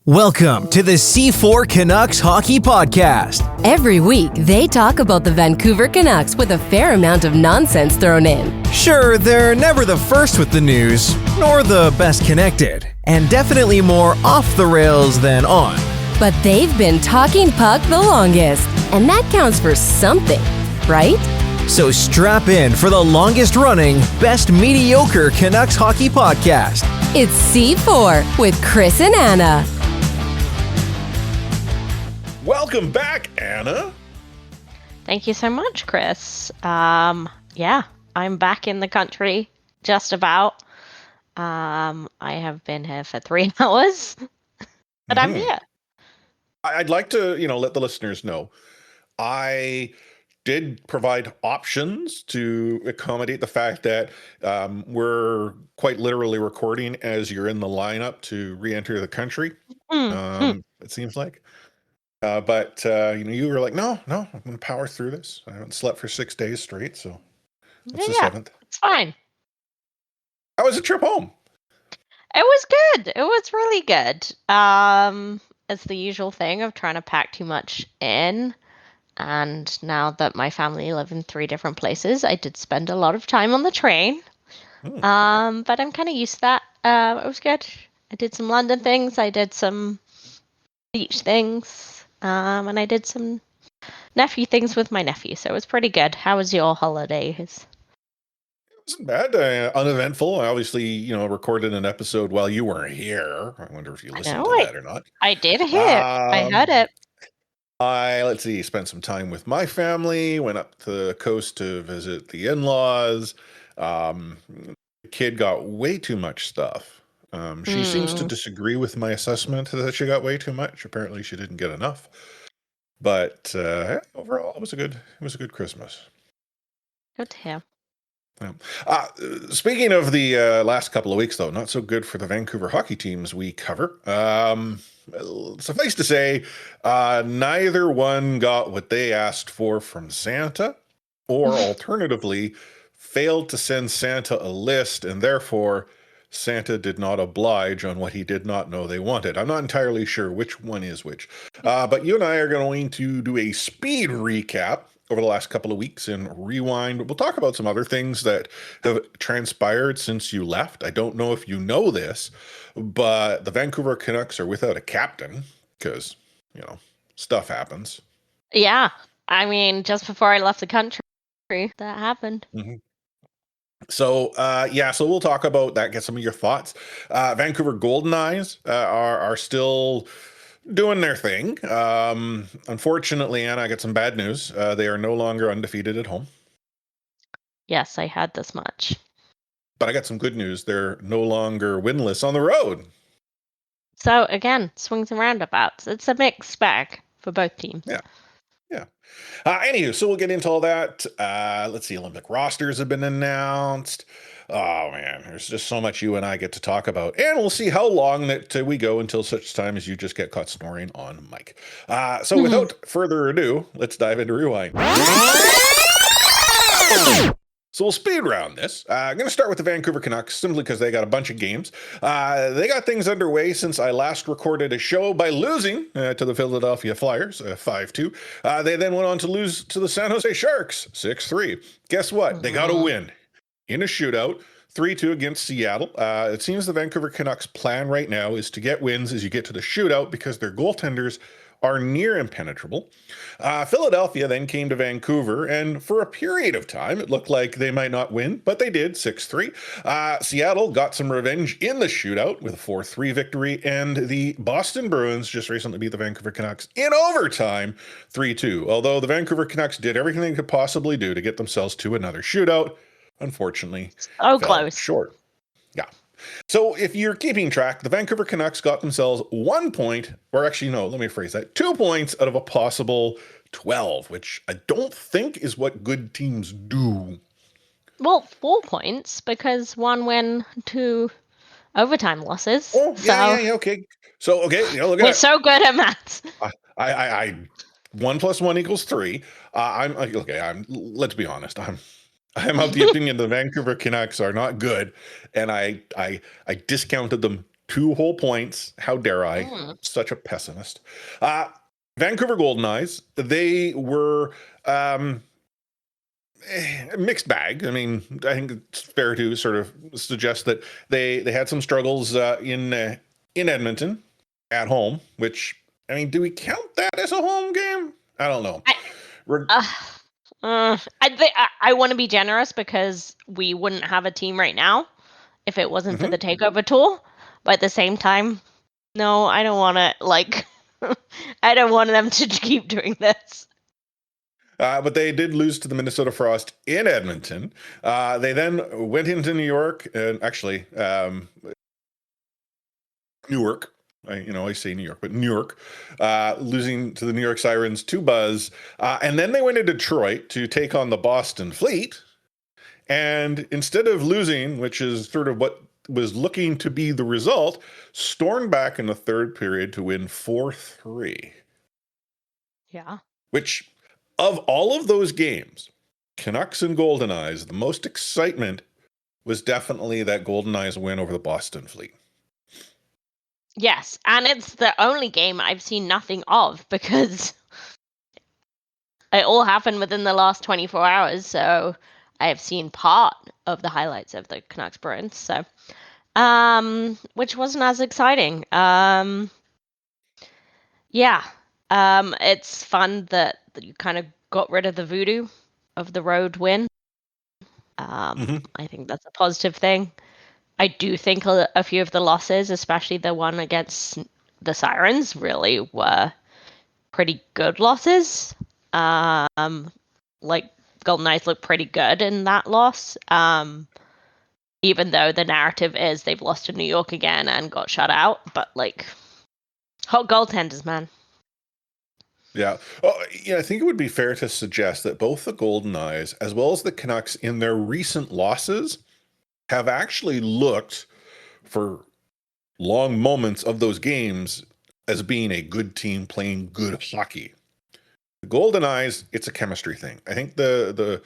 Welcome to the C4 Canucks Hockey Podcast. Every week, they talk about the Vancouver Canucks with a fair amount of nonsense thrown in. Sure, they're never the first with the news, nor the best connected, and definitely more off the rails than on. But they've been talking puck the longest, and that counts for something, right? So strap in for the longest running, best mediocre Canucks Hockey Podcast. It's C4 with Chris and Anna. Welcome back, Anna. Thank you so much, Chris. Yeah, I'm back in the country, just about. I have been here for 3 hours, but I'm here. I'd like to, let the listeners know. I did provide options to accommodate the fact that we're quite literally recording as you're in the lineup to re-enter the country. It seems like. But you were like, no, I'm going to power through this. I haven't slept for 6 days straight, so that's the 7th. It's fine. How was the trip home? It was good. It was really good. It's the usual thing of trying to pack too much in. And now that my family live in 3 different places, I did spend a lot of time on the train. But I'm kind of used to that. It was good. I did some London things. I did some beach things. And I did some nephew things with my nephew, so it was pretty good. How was your holidays? It wasn't bad. Uneventful. I obviously, recorded an episode while you weren't here. I wonder if you listened to that or not. I did hear it. I heard it. Let's see, spent some time with my family, went up to the coast to visit the in-laws. The kid got way too much stuff. She seems to disagree with my assessment that she got way too much. Apparently, she didn't get enough. But overall, it was a good Christmas. Good to hear. Yeah. Speaking of the last couple of weeks, though, not so good for the Vancouver hockey teams we cover. Suffice to say, neither one got what they asked for from Santa, or alternatively, failed to send Santa a list, and therefore Santa did not oblige on what he did not know they wanted. I'm not entirely sure which one is which. But you and I are going to do a speed recap over the last couple of weeks and rewind. We'll talk about some other things that have transpired since you left. I don't know if you know this, but the Vancouver Canucks are without a captain because, stuff happens. Yeah. I mean, just before I left the country, that happened. Mm-hmm. So, so we'll talk about that, get some of your thoughts. Vancouver Goldeneyes are still doing their thing. Unfortunately, Anna, I got some bad news. They are no longer undefeated at home. Yes, I had this much. But I got some good news. They're no longer winless on the road. So, again, swings and roundabouts. It's a mixed bag for both teams. Yeah. Anywho, so we'll get into all that. Let's see, Olympic rosters have been announced. Oh, man, there's just so much you and I get to talk about. And we'll see how long that we go until such time as you just get caught snoring on mic. So without further ado, let's dive into Rewind. So we'll speed round this. I'm going to start with the Vancouver Canucks simply because they got a bunch of games. They got things underway since I last recorded a show by losing to the Philadelphia Flyers 5-2. They then went on to lose to the San Jose Sharks 6-3. Guess what? They got a win in a shootout 3-2 against Seattle. It seems the Vancouver Canucks plan right now is to get wins as you get to the shootout because their goaltenders are near impenetrable. Philadelphia then came to Vancouver, and for a period of time, it looked like they might not win, but they did, 6-3. Seattle got some revenge in the shootout with a 4-3 victory, and the Boston Bruins just recently beat the Vancouver Canucks in overtime, 3-2. Although the Vancouver Canucks did everything they could possibly do to get themselves to another shootout, unfortunately, so close. Short. Yeah. So if you're keeping track, the Vancouver Canucks got themselves 1 point, or actually, no, let me phrase that, 2 points out of a possible 12, which I don't think is what good teams do. Well, 4 points, because 1 win, 2 overtime losses. Oh, yeah, okay. So, okay, look at we're so good at maths. I 1 + 1 = 3. Let's be honest, I'm of the opinion the Vancouver Canucks are not good, and I discounted them 2 whole points. How dare I? Mm. Such a pessimist. Vancouver Goldeneyes, they were mixed bag. I mean, I think it's fair to sort of suggest that they had some struggles in Edmonton at home. Which, I mean, do we count that as a home game? I don't know. I want to be generous because we wouldn't have a team right now if it wasn't for the takeover tour. But at the same time, no, I don't want to I don't want them to keep doing this. But they did lose to the Minnesota Frost in Edmonton. They then went into New York, and actually Newark. I say New York, but Newark, losing to the New York Sirens 2-0. And then they went to Detroit to take on the Boston Fleet. And instead of losing, which is sort of what was looking to be the result, stormed back in the third period to win 4-3. Yeah. Which, of all of those games, Canucks and Goldeneyes, the most excitement was definitely that Goldeneyes win over the Boston Fleet. Yes, and it's the only game I've seen nothing of because it all happened within the last 24 hours. So I have seen part of the highlights of the Canucks Bruins. So, which wasn't as exciting. Yeah, it's fun that you kind of got rid of the voodoo of the road win. I think that's a positive thing. I do think a few of the losses, especially the one against the Sirens, really were pretty good losses. Like Goldeneyes looked pretty good in that loss. Even though the narrative is they've lost to New York again and got shut out, but hot goaltenders, man. Yeah. Oh, yeah. I think it would be fair to suggest that both the Goldeneyes as well as the Canucks in their recent losses have actually looked for long moments of those games as being a good team playing good hockey. The Goldeneyes, it's a chemistry thing. I think the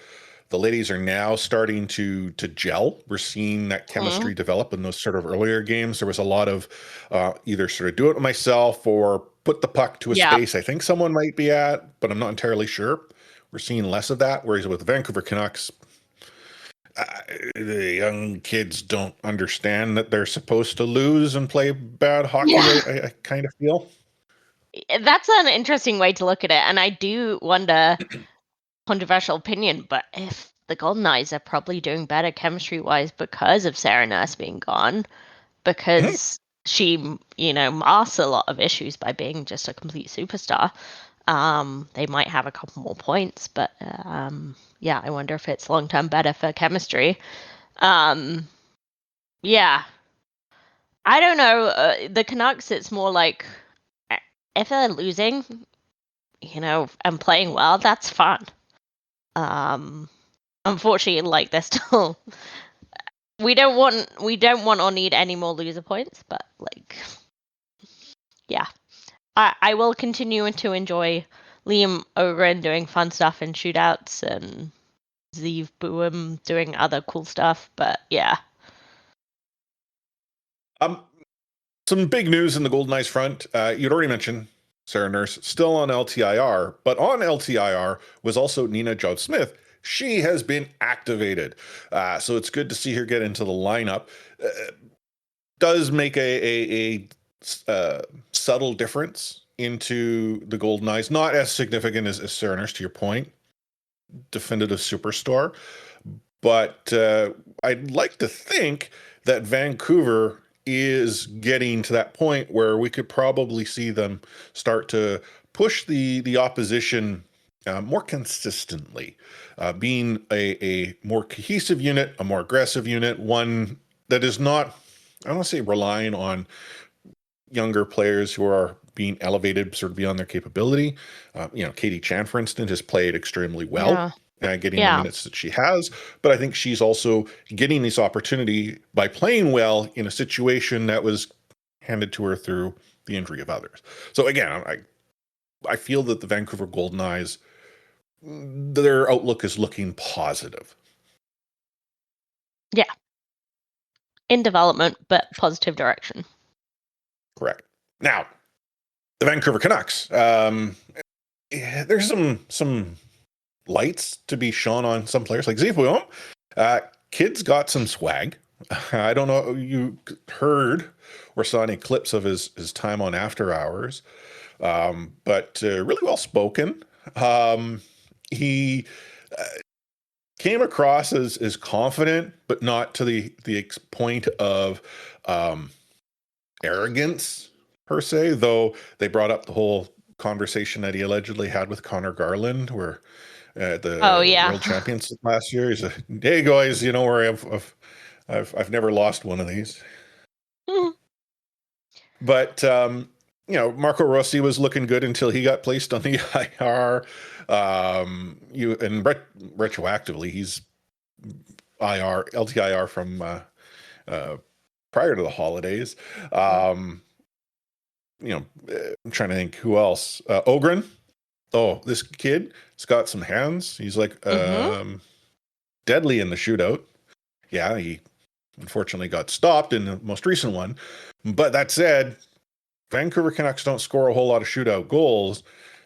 ladies are now starting to gel. We're seeing that chemistry develop in those sort of earlier games. There was a lot of either sort of do it myself or put the puck to a space I think someone might be at, but I'm not entirely sure. We're seeing less of that. Whereas with the Vancouver Canucks, the young kids don't understand that they're supposed to lose and play bad hockey. I kind of feel. That's an interesting way to look at it. And I do wonder, controversial opinion, but if the Goldeneyes are probably doing better chemistry-wise because of Sarah Nurse being gone, because she, masks a lot of issues by being just a complete superstar. They might have a couple more points, but I wonder if it's long-term better for chemistry. Yeah. I don't know. The Canucks, it's more like if they're losing, and playing well, that's fun. Unfortunately, they're still. We don't want or need any more loser points, but yeah. I will continue to enjoy Liam Ogren doing fun stuff in shootouts and Zeev Boom doing other cool stuff, but yeah. Some big news in the Goldeneyes front. You'd already mentioned Sarah Nurse still on LTIR, but on LTIR was also Nina Judd-Smith. She has been activated. So it's good to see her get into the lineup. Does make a subtle difference into the Goldeneyes. Not as significant as Sarah Nurse, to your point. Definitive superstar. But I'd like to think that Vancouver is getting to that point where we could probably see them start to push the opposition more consistently, being a more cohesive unit, a more aggressive unit, one that is not, I don't want to say relying on younger players who are being elevated sort of beyond their capability. Katie Chan, for instance, has played extremely well. Getting the minutes that she has, but I think she's also getting this opportunity by playing well in a situation that was handed to her through the injury of others. So again, I feel that the Vancouver Goldeneyes, their outlook is looking positive. Yeah. In development, but positive direction. Correct. Now, the Vancouver Canucks. There's some lights to be shone on some players like Zeev. Kid's got some swag. I don't know if you heard or saw any clips of his time on After Hours, but really well spoken. He came across as confident, but not to the point of arrogance per se. Though they brought up the whole conversation that he allegedly had with Connor Garland, where the world champions last year, he said, "Hey guys, you know where I've never lost one of these." But Marco Rossi was looking good until he got placed on the IR. Retroactively, he's LTIR from prior to the holidays. I'm trying to think who else. Ogren. Oh, this kid has got some hands. He's like deadly in the shootout. Yeah, he unfortunately got stopped in the most recent one. But that said, Vancouver Canucks don't score a whole lot of shootout goals.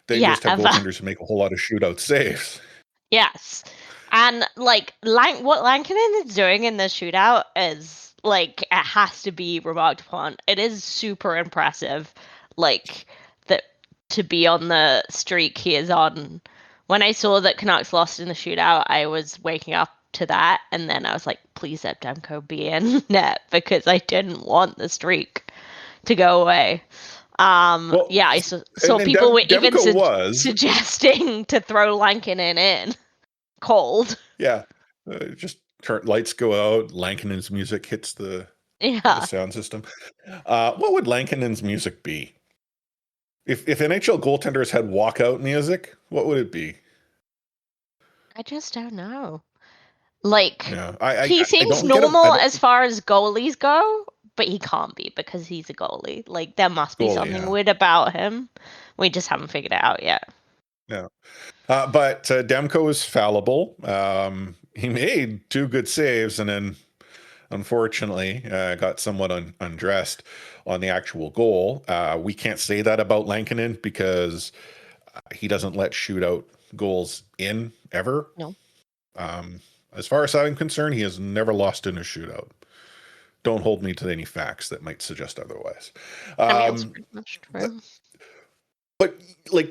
They just have goaltenders who make a whole lot of shootout saves. Yes. And what Lankinen is doing in the shootout is it has to be remarked upon. It is super impressive. To be on the streak he is on. When I saw that Canucks lost in the shootout, I was waking up to that, and then I was like, please let Demko be in net, because I didn't want the streak to go away. I saw people were even suggesting to throw Lankinen in cold. Yeah, just lights go out, Lankinen's music hits the sound system. What would Lankinen's music be? If NHL goaltenders had walkout music, what would it be? I just don't know. He seems normal as far as goalies go, but he can't be because he's a goalie. There must be something weird about him. We just haven't figured it out yet. Yeah. But Demko is fallible. He made 2 good saves and then unfortunately got somewhat undressed on the actual goal. We can't say that about Lankinen because he doesn't let shootout goals in ever. No. As far as I'm concerned, he has never lost in a shootout. Don't hold me to any facts that might suggest otherwise. That's pretty much true. But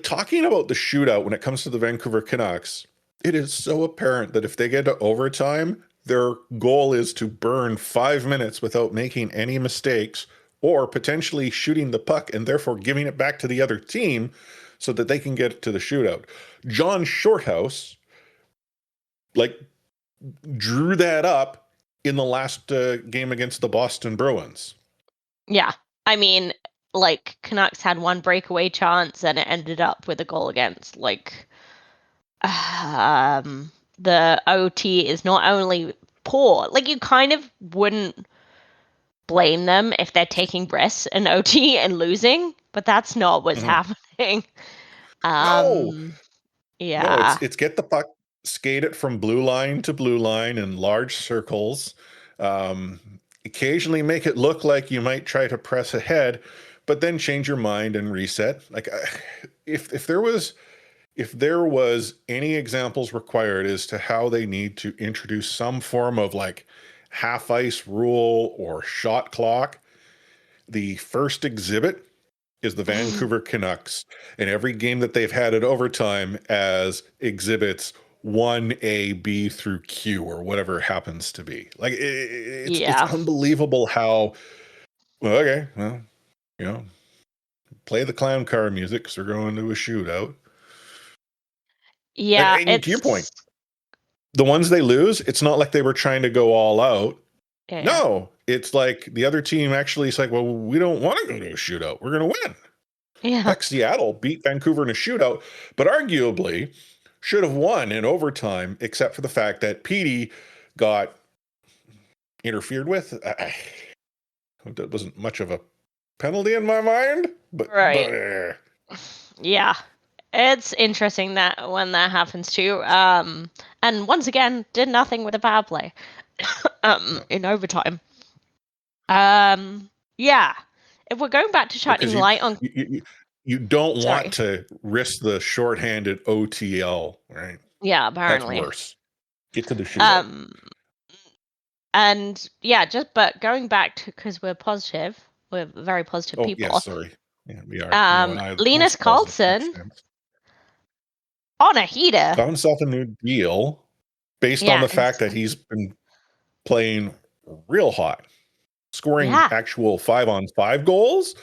talking about the shootout when it comes to the Vancouver Canucks, it is so apparent that if they get to overtime, their goal is to burn 5 minutes without making any mistakes or potentially shooting the puck and therefore giving it back to the other team so that they can get to the shootout. John Shorthouse, drew that up in the last game against the Boston Bruins. Yeah. I mean, Canucks had 1 breakaway chance and it ended up with a goal against. The OT is not only poor, you kind of wouldn't blame them if they're taking risks in OT and losing, but that's not what's happening. No. Yeah. No, it's get the puck, skate it from blue line to blue line in large circles. Occasionally make it look like you might try to press ahead, but then change your mind and reset. If there was any examples required as to how they need to introduce some form of half ice rule or shot clock, the first exhibit is the Vancouver Canucks in every game that they've had at overtime as exhibits 1A, B through Q or whatever it happens to be. It's unbelievable how, play the clown car music because they're going to a shootout. Yeah. And to your point, the ones they lose, it's not like they were trying to go all out. Yeah. No, it's the other team actually is well, we don't want to go to a shootout. We're going to win. Yeah. Seattle beat Vancouver in a shootout, but arguably should have won in overtime, except for the fact that Petey got interfered with. That wasn't much of a penalty in my mind, but right. Yeah. It's interesting that when that happens too. And once again, did nothing with a power play in overtime. Yeah. if we're going back to shining Because light on, you don't want sorry, to risk the shorthanded OTL, right? yeah, That's apparently. worse. Get to the shootout. Um, and yeah, but going back to, because we're very positive Oh, yes, people. sorry. Yeah, we are. You and I are the Linus most positive Canucks Carlson fans. on a heater. Got himself a new deal based on Yeah, the fact that he's been playing real hot, scoring yeah, actual 5-on-5 goals,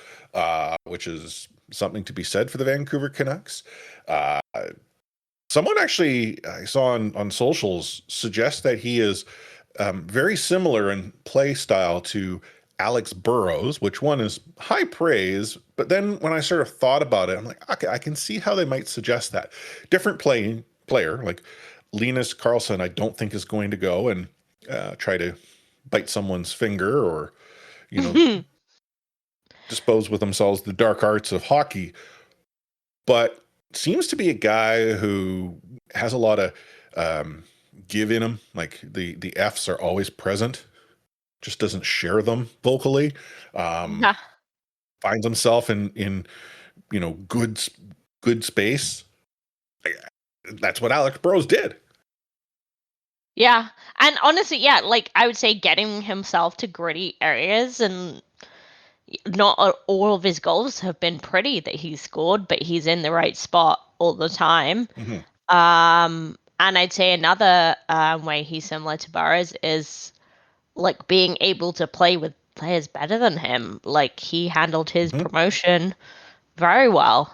which is something to be said for the Vancouver Canucks. Uh, Someone actually I saw on socials suggest that he is very similar in play style to Alex Burrows, which one is high praise. But then when I sort of thought about it, I'm like, okay, I can see how they might suggest that. Different player, like Linus Carlson, I don't think is going to go and try to bite someone's finger or, you know, dispose with themselves the dark arts of hockey. But seems to be a guy who has a lot of give in him. Like the F's are always present, just doesn't share them vocally. Um, yeah, Finds himself in good space. That's what Alex Burrows did. yeah. And honestly, yeah, like I would say, getting himself to gritty areas, and not all of his goals have been pretty that he's scored, but he's in the right spot all the time. Mhm. And I'd say another way he's similar to Burrows is like being able to play with players better than him. Like he handled his Mhm. promotion very well.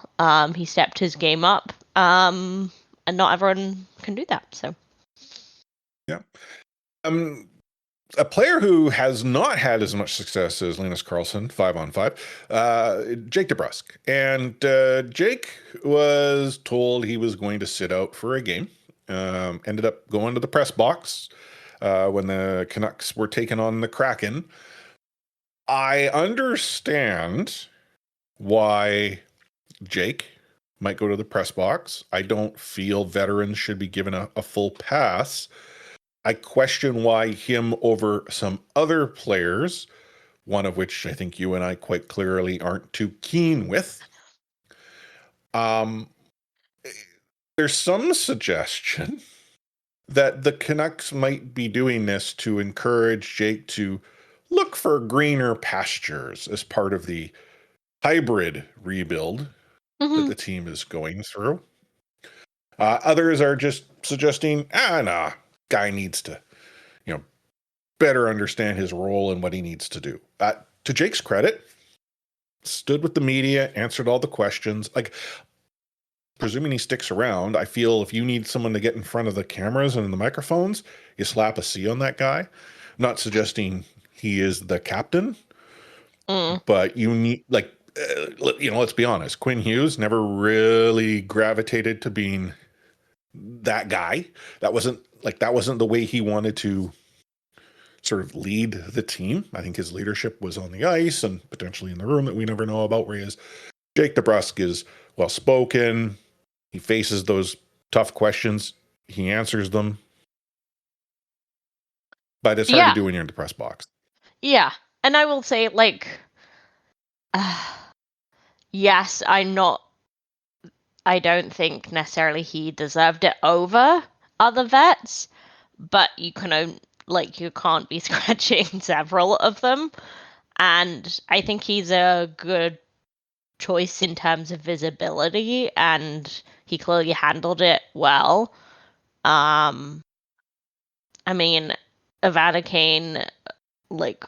He stepped his game up. And not everyone can do that. So Yeah. A player who has not had as much success as Linus Carlson, 5-on-5, Jake DeBrusk. And Jake was told he was going to sit out for a game. Ended up going to the press box when the Canucks were taking on the Kraken. I understand why Jake might go to the press box. I don't feel veterans should be given a full pass. I question why him over some other players, one of which I think you and I quite clearly aren't too keen with. Um, there's some suggestion that the Canucks might be doing this to encourage Jake to look for greener pastures as part of the hybrid rebuild that mhm. the team is going through. Others are just suggesting, nah, guy needs to, better understand his role and what he needs to do. To Jake's credit, stood with the media, answered all the questions. Like, presuming he sticks around, I feel if you need someone to get in front of the cameras and the microphones, you slap a C on that guy. I'm not suggesting he is the captain, Mm. but you need, like, let's be honest. Quinn Hughes never really gravitated to being that guy. That wasn't the way he wanted to sort of lead the team. I think his leadership was on the ice and potentially in the room that we never know about, whereas Jake DeBrusk is well spoken. He faces those tough questions. He answers them. But it's hard to Yeah, do when you're in the press box. yeah. And I will say, like, yes, I don't think necessarily he deserved it over other vets, but you can't be scratching several of them. And I think he's a good choice in terms of visibility, and he clearly handled it well. I mean, Evander Kane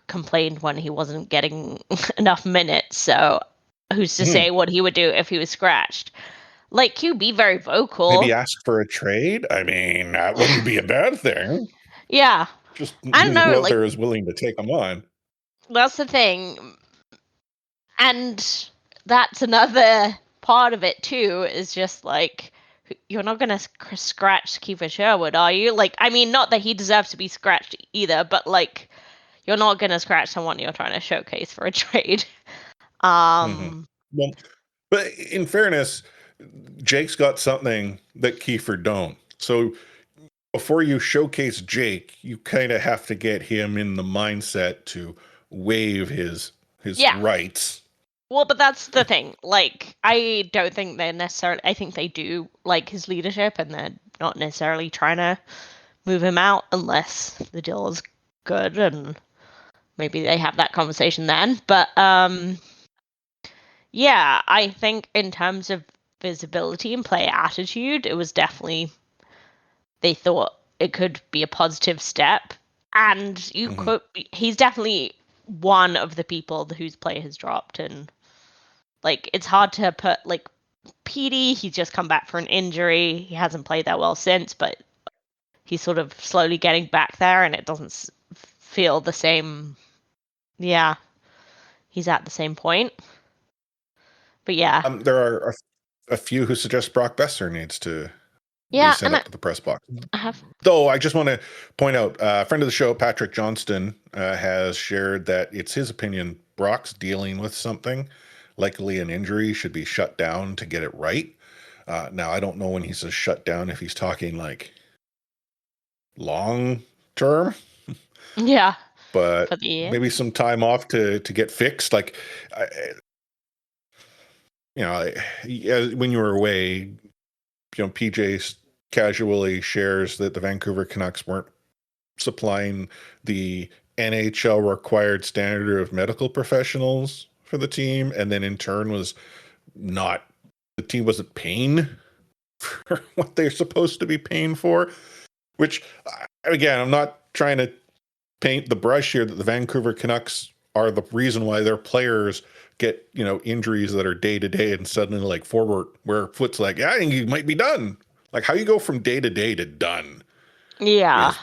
complained when he wasn't getting enough minutes, so who's to say what he would do if he was scratched? Like, he'd be very Maybe vocal. ask for a trade. I mean, that wouldn't be a bad thing. Yeah. Just I don't know, who out like, there is willing to take him on. that's the thing. And that's another part of it too, is just like, you're not gonna scratch Kiefer Sherwood, are you? Like, I mean, not that he deserves to be scratched either, but like, you're not gonna scratch someone you're trying to showcase for a trade. Mm-hmm. Um, Well, but in fairness, Jake's got something that Kiefer don't. So before you showcase Jake, you kind of have to get him in the mindset to waive his yeah, rights Well, but that's the thing. Like, I don't think they're necessarily. I think they do like his leadership, and they're not necessarily trying to move him out unless the deal is good, and maybe they have that conversation then. But yeah, I think in terms of visibility and player attitude, it was definitely they thought it could be a positive step, and you Mhm. could. He's definitely one of the people whose play has dropped, and like it's hard to put like Petey. He's just come back for an injury. He hasn't played that well since, but he's sort of slowly getting back there, and it doesn't feel the same. Yeah, he's at the same point. But yeah, There are a few who suggest Brock Besser needs to be yeah, sent and up to the press box. I have. Though I just want to point out, a friend of the show, Patrick Johnston, has shared that it's his opinion Brock's dealing with something, likely an injury, should be shut down to get it right. Now, I don't know when he says shut down if he's talking like long term, Yeah, but for the year. maybe some time off to get fixed. Like, when you were away, PJ casually shares that the Vancouver Canucks weren't supplying the NHL required standard of medical professionals for the team, and then in turn was not the team wasn't paying for what they're supposed to be paying for. Which, again, I'm not trying to paint the brush here that the Vancouver Canucks are the reason why their players get injuries that are day to day, and suddenly like forward where Foot's like, yeah, I think you might be done. Like how you go from day to day to done Yeah, is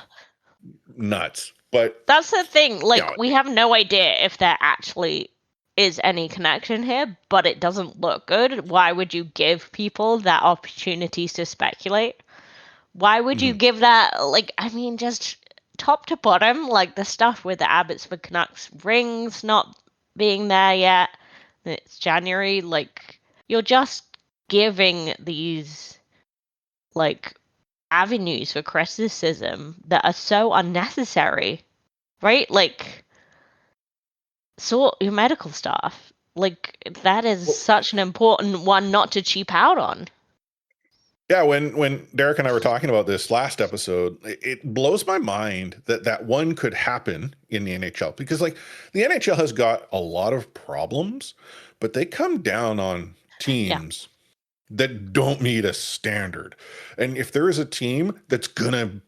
nuts. But that's the thing. you Like, know, we have no idea if there actually is any connection here, but it doesn't look good. Why would you give people that opportunity to speculate? Why would you mhm. give that? Like, I mean, just top to bottom, like the stuff with the Abbotsford Canucks rings not being there yet. It's January. Like, you're just giving these like avenues for criticism that are so unnecessary, right? Like, sort your medical staff. Like, that is Well, such an important one not to cheap out on. yeah, when Derek and I were talking about this last episode, it blows my mind that one could happen in the NHL, because like the NHL has got a lot of problems, but they come down on Yeah. teams that don't meet a standard. And if there is a team that's gonna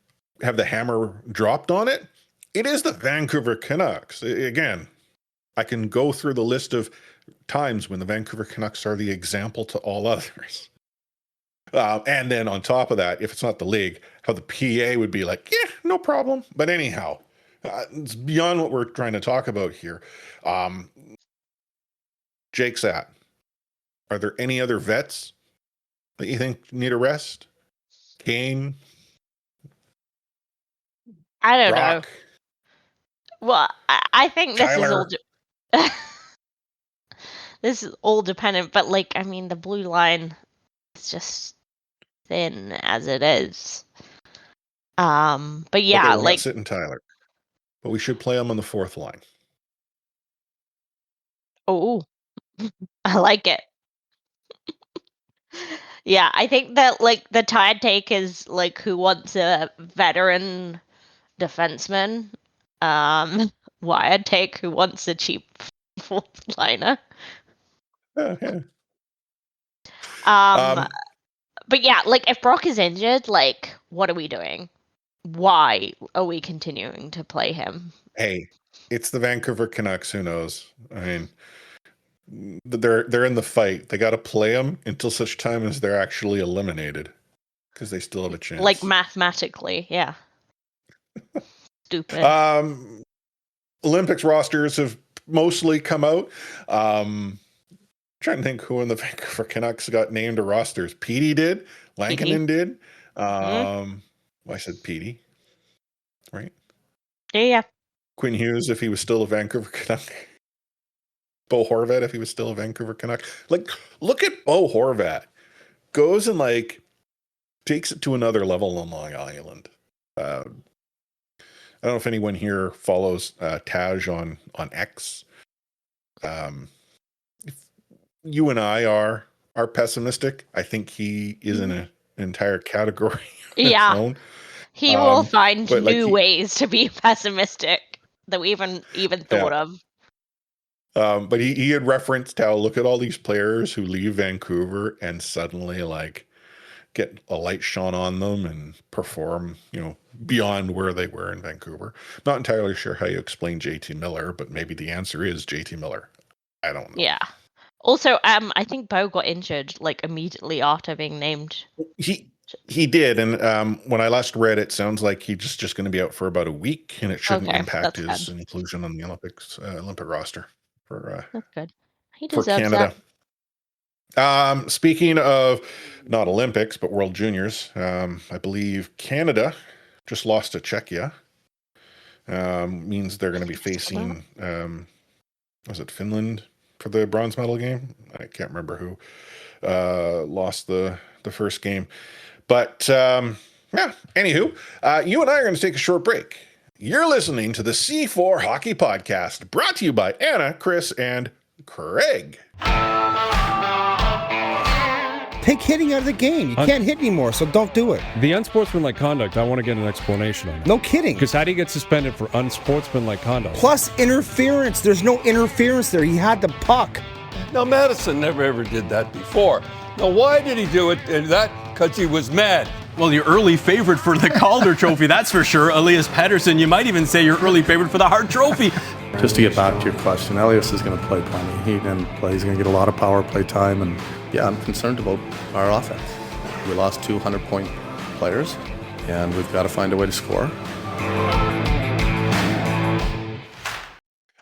have the hammer dropped on it, it is the Vancouver Canucks. Again, I can go through the list of times when the Vancouver Canucks are the example to all others. And then on top of that, if it's not the league, how the PA would be like, yeah, no problem. But anyhow, it's beyond what we're trying to talk about here. Um, Jake's at. Are there any other vets that you think need a rest? Kane, I don't know. Brock, Well, I think this is all. Tyler? This is all dependent, but like, I mean, the blue line is just thin as it is. But Okay, yeah, we're not like, sitting Tyler, but we should play him on the fourth line. oh, I like it. Yeah, I think that like the tide take is like who wants a veteran defenseman. Um, Wired take who wants a cheap fourth liner. Yeah. Um, Um, but yeah, like if Brock is injured, like what are we doing? Why are we continuing to play him? hey, it's the Vancouver Canucks. Who knows? I mean, they're in the fight. They got to play them until such time as they're actually eliminated, because they still have a Like chance. mathematically, yeah. Stupid. Olympics rosters have mostly come out. Trying to think who in the Vancouver Canucks got named to rosters. Petey did. PD. Lankinen did. Hmm. Well, I said Petey, right? Yeah, yeah. Quinn Hughes, if he was still a Vancouver Canuck. Bo Horvat, if he was still a Vancouver Canuck. Like, look at Bo Horvat. Goes and like takes it to another level on Long Island. I don't know if anyone here follows Taj on X. you and I are pessimistic. I think he is in an entire category on its Yeah, own. he will find But like new ways to be pessimistic that we even thought of. But he had referenced how look at all these players who leave Vancouver and suddenly like get a light shone on them and perform, beyond where they were in Vancouver. Not entirely sure how you explain JT Miller, but maybe the answer is JT Miller. I don't know. Yeah. Also, I think Bo got injured like immediately after being named. He did, and when I last read it, sounds like he's just going to be out for about a week, and it shouldn't impact his inclusion on the Olympic roster for that's good. He for deserves Canada. that. Speaking of not Olympics but World Juniors, I believe Canada just lost to Czechia. Means they're going to be facing was it Finland for the bronze medal game? I can't remember who lost the first game. But anywho, you and I are going to take a short break. You're listening to the C4 Hockey Podcast, brought to you by Anna, Chris, and Craig. Take hitting out of the game. You can't hit anymore, so don't do it. The unsportsmanlike conduct, I want to get an explanation on that. No kidding. Because how do you get suspended for unsportsmanlike conduct? Plus interference. There's no interference there. He had the puck. Now, Madison never ever did that before. Now, why did he do it? And that because he was mad. Well, your early favorite for the Calder Trophy, that's for sure. Elias Pettersson, you might even say your early favorite for the Hart Trophy. Just to get back to your question, Elias is going to play plenty. He's going to get a lot of power play time. And yeah, I'm concerned about our offense. We lost 200-point players, and we've got to find a way to score.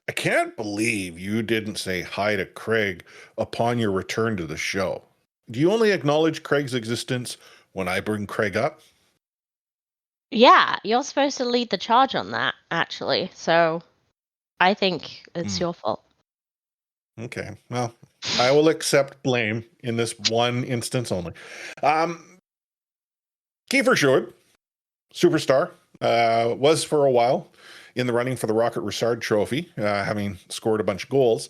I can't believe you didn't say hi to Craig upon your return to the show. Do you only acknowledge Craig's existence when I bring Craig up? Yeah, you're supposed to lead the charge on that, actually. So I think it's your fault. Okay, well, I will accept blame in this one instance only. Kiefer Sherwood, superstar, was for a while in the running for the Rocket Richard Trophy, having scored a bunch of goals,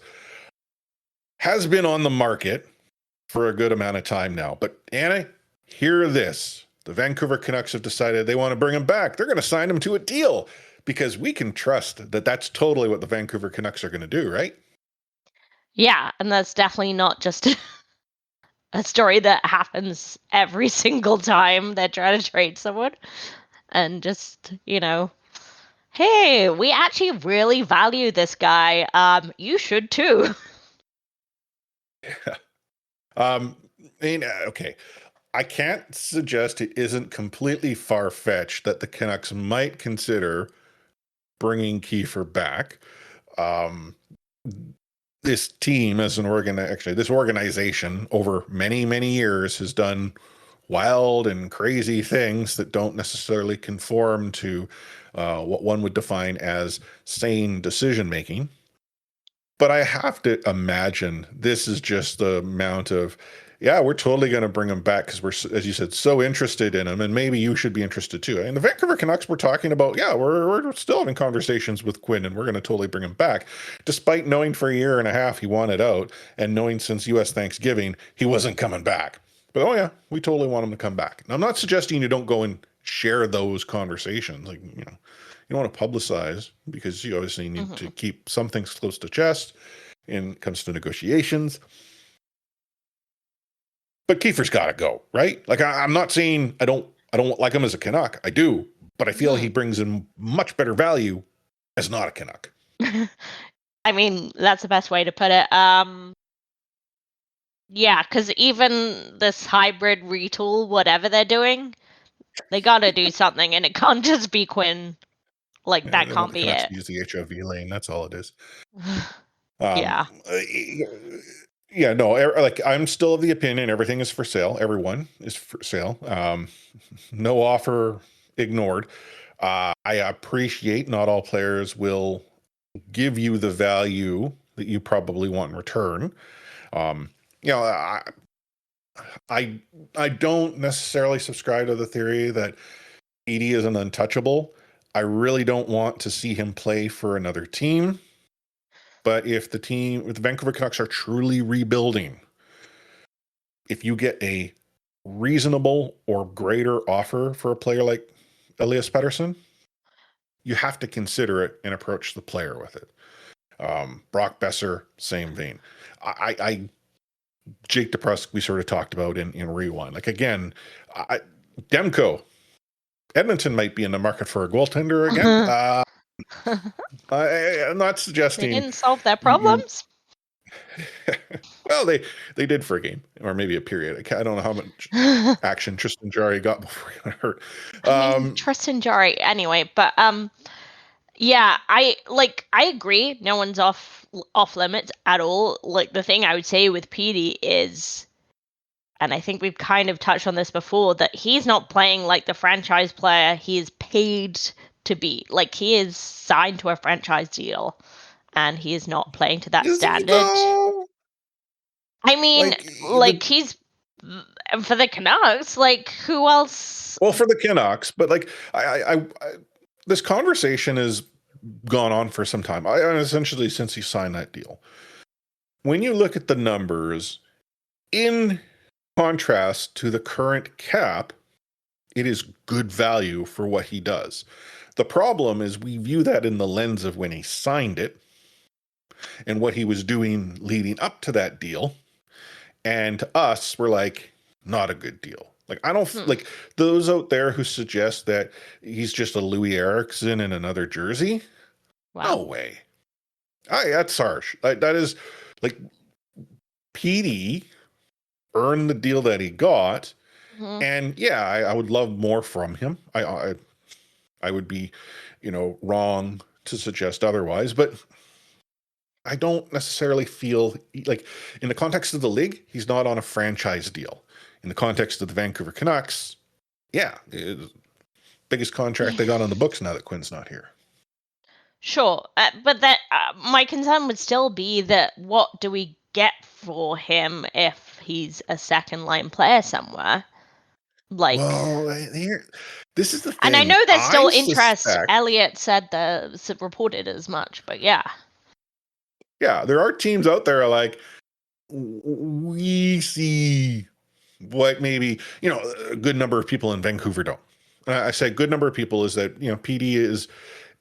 has been on the market for a good amount of time now. But Anna, hear this. The Vancouver Canucks have decided they want to bring him back. They're going to sign him to a deal because we can trust that that's totally what the Vancouver Canucks are going to do, right? Yeah, and that's definitely not just a story that happens every single time they're trying to trade someone. And just, hey, we actually really value this guy. You should too. Yeah. Okay. I can't suggest it isn't completely far-fetched that the Canucks might consider bringing Kiefer back. This team as this organization over many, many years has done wild and crazy things that don't necessarily conform to what one would define as sane decision-making. But I have to imagine this is just the amount of, we're totally going to bring him back because we're, as you said, so interested in him, and maybe you should be interested too. And the Vancouver Canucks were talking about, we're still having conversations with Quinn, and we're going to totally bring him back, despite knowing for a year and a half he wanted out, and knowing since U.S. Thanksgiving he wasn't coming back. But we totally want him to come back. Now, I'm not suggesting you don't go and share those conversations, like you don't want to publicize because you obviously need to keep some things close to chest when it comes to negotiations. But Kiefer's got to go, right? Like I'm not saying I don't like him as a Canuck. I do, but I feel he brings in much better value as not a Canuck. I mean, that's the best way to put it. Yeah, because even this hybrid retool, whatever they're doing, they got to do something, and it can't just be Quinn. Like that can't be it. Use the HIV lane. That's all it is. Yeah. No, like I'm still of the opinion everything is for sale. Everyone is for sale. No offer ignored. I appreciate not all players will give you the value that you probably want in return. I don't necessarily subscribe to the theory that Edie is an untouchable. I really don't want to see him play for another team. But if the Vancouver Canucks are truly rebuilding, if you get a reasonable or greater offer for a player like Elias Pettersson, you have to consider it and approach the player with it. Brock Besser, same vein. Jake DePrusk, we sort of talked about in Rewind. Like, again, Demko, Edmonton might be in the market for a goaltender again. I'm not suggesting They didn't solve their problems. Well, they did for a game or maybe a period. I don't know how much action Tristan Jarry got before he got hurt. Tristan Jarry, anyway, but yeah, I agree. No one's off limits at all. Like, the thing I would say with Petey is, and I think we've kind of touched on this before, that he's not playing like the franchise player he is paid to be. Like, he is signed to a franchise deal, and he is not playing to that standard. I mean, he's for the Canucks. Like, who else? Well, for the Canucks, but like I this conversation has gone on for some time. Essentially since he signed that deal. When you look at the numbers, in contrast to the current cap, it is good value for what he does. The problem is we view that in the lens of when he signed it and what he was doing leading up to that deal. And to us, we're like, not a good deal. Like, I don't like those out there who suggest that he's just a Louis Eriksson in another jersey. Wow. No way. That's harsh. That is like PD earned the deal that he got. And yeah, I would love more from him. I would be, wrong to suggest otherwise, but I don't necessarily feel like, in the context of the league, he's not on a franchise deal. In the context of the Vancouver Canucks, biggest contract they got on the books now that Quinn's not here. Sure, but that my concern would still be that what do we get for him if he's a second line player somewhere? Like, well, this is the thing. And I know there's still interest. Elliot said reported as much, but yeah. Yeah, there are teams out there like, we see what maybe, a good number of people in Vancouver don't. I say good number of people is that, PD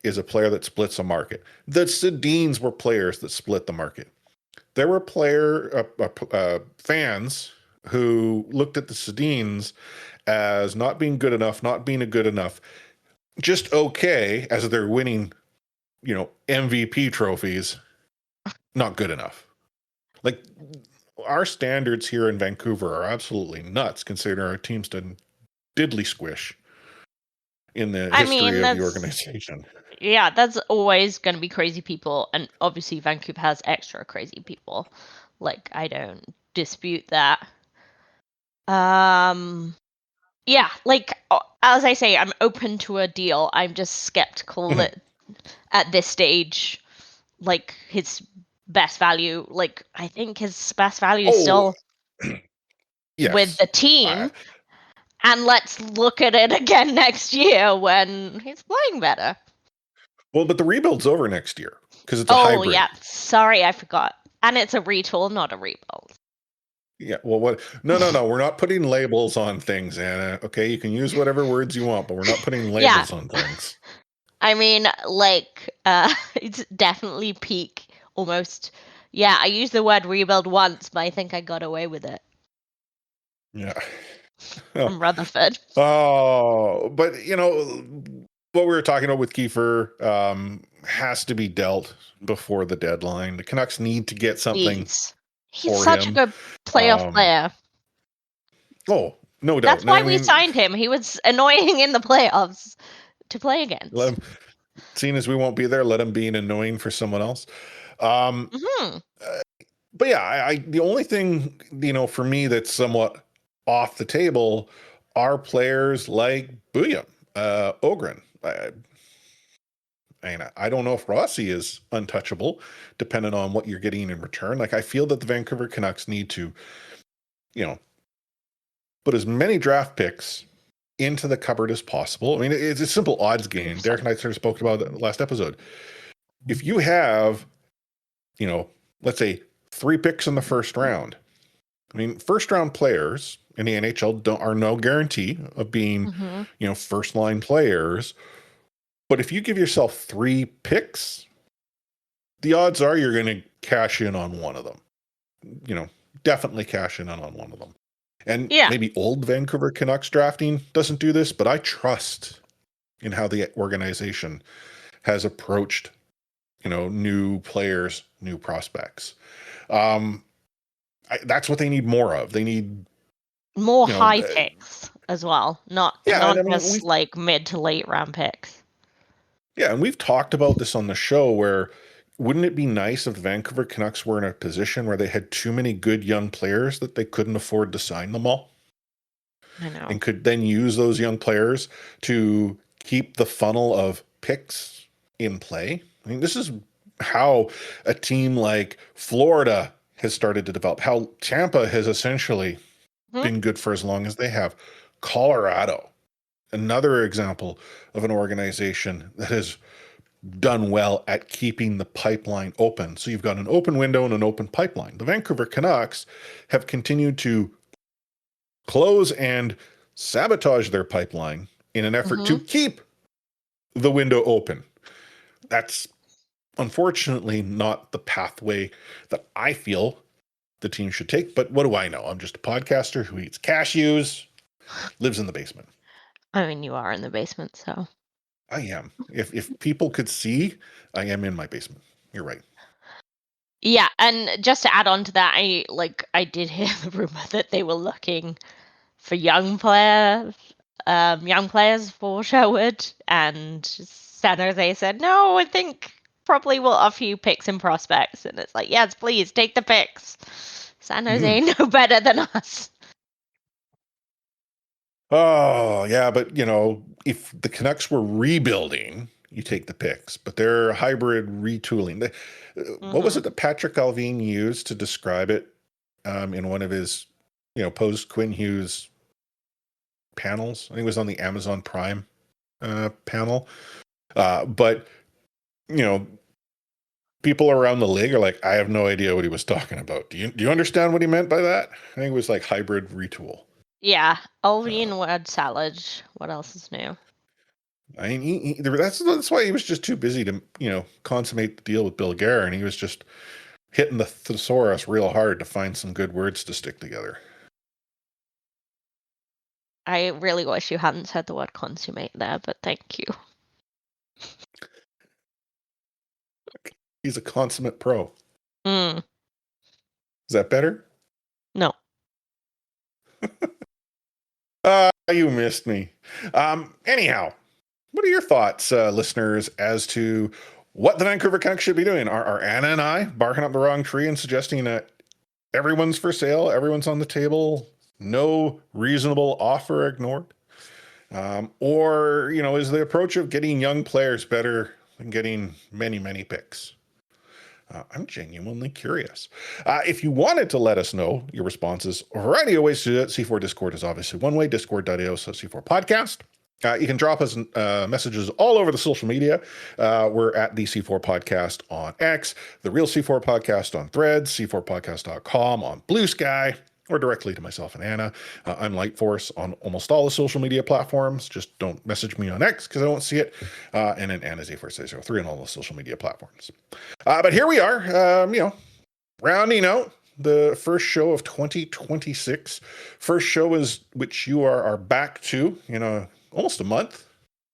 is a player that splits a market. The Sedins were players that split the market. There were fans who looked at the Sedins as not being good enough, not being a good enough, just okay as they're winning, MVP trophies. Not good enough. Like, our standards here in Vancouver are absolutely nuts, considering our team's done diddly squish in the history of the organization. Yeah, that's always going to be crazy people, and obviously Vancouver has extra crazy people. Like, I don't dispute that. Yeah, like, as I say, I'm open to a deal. I'm just skeptical at this stage, like, his best value. Like, I think his best value is still with the team. And let's look at it again next year when he's playing better. Well, but the rebuild's over next year because it's a hybrid. Oh, yeah. Sorry, I forgot. And it's a retool, not a rebuild. Yeah, well, what? No. We're not putting labels on things, Anna. Okay, you can use whatever words you want, but we're not putting labels on things. I mean, like, it's definitely peak. Almost. Yeah, I used the word rebuild once, but I think I got away with it. Yeah. From Rutherford. Oh, but what we were talking about with Kiefer has to be dealt before the deadline. The Canucks need to get something. He's such a good playoff player. Oh, no doubt. That's why we signed him. He was annoying in the playoffs to play against. Seeing as we won't be there, let him be annoying for someone else. But yeah, the only thing, for me that's somewhat off the table are players like Booyah, Ogren. I don't know if Rossi is untouchable, depending on what you're getting in return. Like, I feel that the Vancouver Canucks need to, put as many draft picks into the cupboard as possible. I mean, it's a simple odds game. Derek and I sort of spoke about it in the last episode. If you have let's say 3 picks in the first round. I mean, first round players in the NHL are no guarantee of being, first line players. But if you give yourself 3 picks, the odds are you're going to cash in on one of them. Definitely cash in on one of them. And maybe old Vancouver Canucks drafting doesn't do this, but I trust in how the organization has approached, new players, new prospects. That's what they need more of. They need more high picks as well, not just like mid to late round picks. Yeah, and we've talked about this on the show where wouldn't it be nice if the Vancouver Canucks were in a position where they had too many good young players that they couldn't afford to sign them all? I know. And could then use those young players to keep the funnel of picks in play? I mean, this is how a team like Florida has started to develop, how Tampa has essentially been good for as long as they have. Colorado, another example of an organization that has done well at keeping the pipeline open. So you've got an open window and an open pipeline. The Vancouver Canucks have continued to close and sabotage their pipeline in an effort to keep the window open. That's unfortunately not the pathway that I feel the team should take, but what do I know? I'm just a podcaster who eats cashews, lives in the basement. I mean, you are in the basement, so. I am. If people could see, I am in my basement. You're right. Yeah, and just to add on to that, I did hear the rumor that they were looking for young players for Sherwood, and San Jose said, no, I think probably we'll offer you picks and prospects. And it's like, yes, please take the picks. San Jose know better than us. Oh, yeah, but if the Canucks were rebuilding, you take the picks, but they're hybrid retooling. What was it that Patrick Alvin used to describe it in one of his, post Quinn Hughes panels? I think it was on the Amazon Prime panel. But, people around the league are like, I have no idea what he was talking about. Do you understand what he meant by that? I think it was like hybrid retool. Yeah, Alvin word salad. What else is new? I mean, that's why he was just too busy to, consummate the deal with Bill Guerin, and he was just hitting the thesaurus real hard to find some good words to stick together. I really wish you hadn't said the word consummate there, but thank you. He's a consummate pro. Is that better? No. You missed me. Anyhow, what are your thoughts, listeners, as to what the Vancouver Canucks should be doing? Are Anna and I barking up the wrong tree and suggesting that everyone's for sale, everyone's on the table, no reasonable offer ignored? Or, is the approach of getting young players better than getting many, many picks? I'm genuinely curious. If you wanted to let us know your responses, a variety of ways to do it. C4 Discord is obviously one way, discord.io/C4 podcast. You can drop us messages all over the social media. We're at the C4 Podcast on X, the Real C4 Podcast on Threads, c4podcast.com on Blue Sky, or directly to myself and Anna. I'm Lightforce on almost all the social media platforms. Just don't message me on X because I won't see it. And then Anna's A4603 on all the social media platforms. But here we are, rounding out the first show of 2026. First show is which you are back to, almost a month.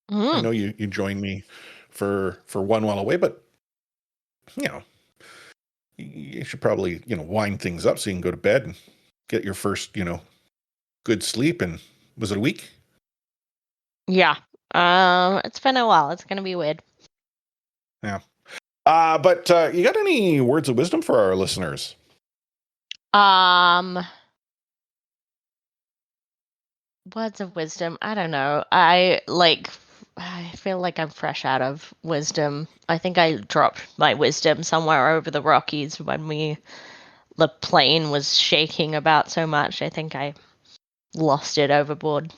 I know you joined me for one while away, but you should probably wind things up so you can go to bed and get your first good sleep. And was it a week? Yeah. It's been a while. It's gonna be weird. Yeah. But you got any words of wisdom for our listeners? Words of wisdom. I don't know. I feel like I'm fresh out of wisdom. I think I dropped my wisdom somewhere over the Rockies when the plane was shaking about so much. I think I lost it overboard.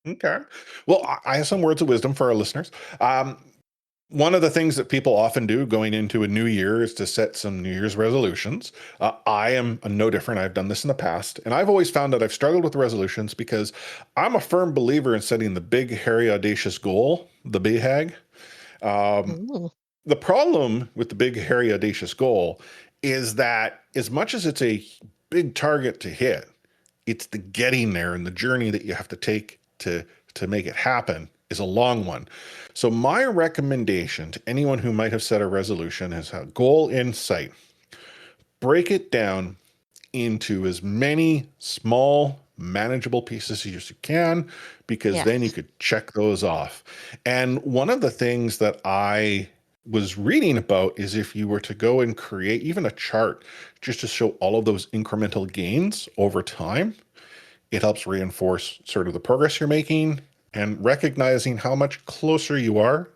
Okay. Well, I have some words of wisdom for our listeners. One of the things that people often do going into a new year is to set some New Year's resolutions. I am no different. I've done this in the past, and I've always found that I've struggled with resolutions because I'm a firm believer in setting the big, hairy, audacious goal, the BHAG. The problem with the big, hairy, audacious goal is that as much as it's a big target to hit, it's the getting there and the journey that you have to take to make it happen is a long one. So my recommendation to anyone who might have set a resolution is a goal in sight. Break it down into as many small, manageable pieces as you can, because then you could check those off. And one of the things that I was reading about is if you were to go and create even a chart just to show all of those incremental gains over time, it helps reinforce sort of the progress you're making and recognizing how much closer you are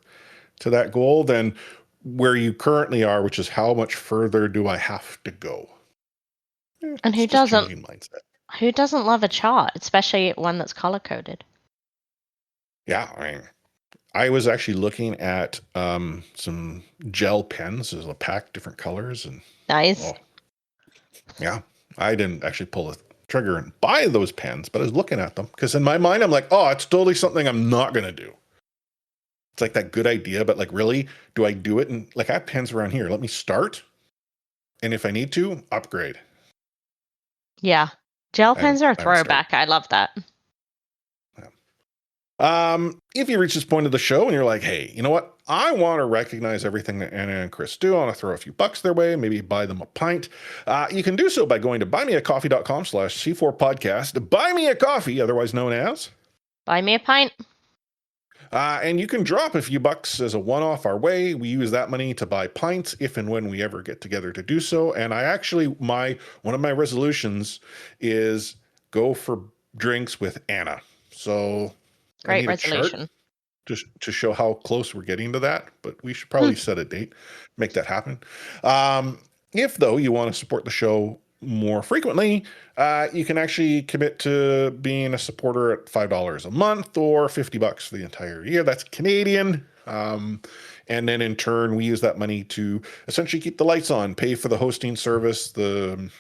to that goal than where you currently are, which is how much further do I have to go? And who doesn't? Who doesn't love a chart, especially one that's color coded? Yeah, I mean, I was actually looking at some gel pens. There's a pack, different colors, and nice. Yeah, I didn't actually pull the trigger and buy those pens, but I was looking at them because in my mind I'm like, oh, it's totally something I'm not gonna do. It's like that good idea, but like, really, do I do it? And like, I have pens around here. Let me start, and if I need to, upgrade. Yeah, gel pens are a throwback. I love that. If you reach this point of the show and you're like, hey, you know what? I want to recognize everything that Anna and Chris do. I want to throw a few bucks their way, maybe buy them a pint. You can do so by going to buymeacoffee.com/C4podcast. Buy me a coffee, otherwise known as Buy Me a Pint. And you can drop a few bucks as a one-off our way. We use that money to buy pints if and when we ever get together to do so. And I actually, one of my resolutions is go for drinks with Anna. So great resolution. Just to show how close we're getting to that, but we should probably set a date, make that happen. If though you want to support the show more frequently, you can actually commit to being a supporter at $5 a month or $50 for the entire year. That's Canadian. And then in turn, we use that money to essentially keep the lights on, pay for the hosting service, the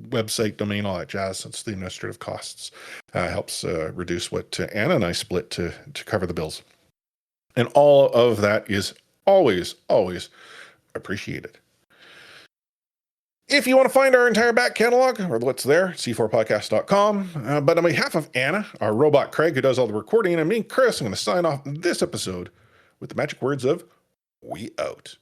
website, domain, all that jazz. That's the administrative costs. Helps reduce what Anna and I split to cover the bills. And all of that is always, always appreciated. If you want to find our entire back catalog or what's there, c4podcast.com. But on behalf of Anna, our robot Craig, who does all the recording, and me, Chris, I'm going to sign off this episode with the magic words of "We out."